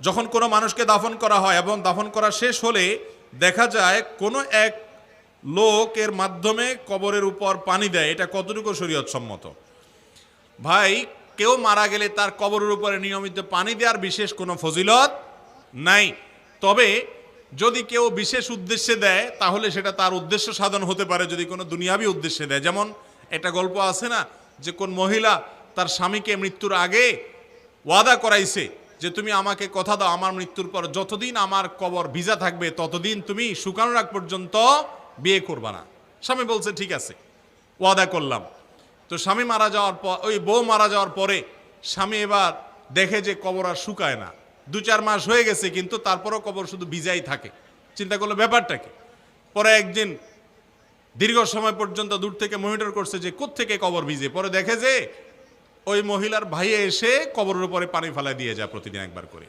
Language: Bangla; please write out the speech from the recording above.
যখন কোনো মানুষকে দাফন করা হয় এবং দাফন করা শেষ হলে দেখা যায় কোনো এক লোকের মাধ্যমে কবরের উপর পানি দেয়, এটা কতটুকু শরীয়ত সম্মত? ভাই, কেউ মারা গেলে তার কবরের উপরে নিয়মিত পানি দেওয়ার বিশেষ কোনো ফজিলত নাই। তবে যদি কেউ বিশেষ উদ্দেশ্যে দেয় তাহলে সেটা তার উদ্দেশ্য সাধন হতে পারে, যদি কোনো দুনিয়াবি উদ্দেশ্যে দেয়। যেমন একটা গল্প আছে না, যে কোন মহিলা তার স্বামীকে মৃত্যুর আগে ওয়াদা করাইছে যে তুমি আমাকে কথা দাও, আমার মৃত্যুর পর যতদিন আমার কবর ভিজা থাকবে ততদিন তুমি শুকানোর আগ পর্যন্ত বিয়ে করবা না। স্বামী বলছে ঠিক আছে, ওয়াদা করলাম। তো স্বামী মারা যাওয়ার পর, ওই বউ মারা যাওয়ার পরে স্বামী এবার দেখে যে কবর আর শুকায় না, 2-4 মাস হয়ে গেছে কিন্তু তারপরও কবর শুধু ভিজাই থাকে। চিন্তা করলো ব্যাপারটা কি। পরে একদিন দীর্ঘ সময় পর্যন্ত দূর থেকে মনিটর করছে যে কোত্থেকে কবর ভিজে। পরে দেখে যে ওই মহিলার ভাইয়ে এসে কবরের উপরে পানি ফেলা দিয়ে যায় প্রতিদিন একবার করে।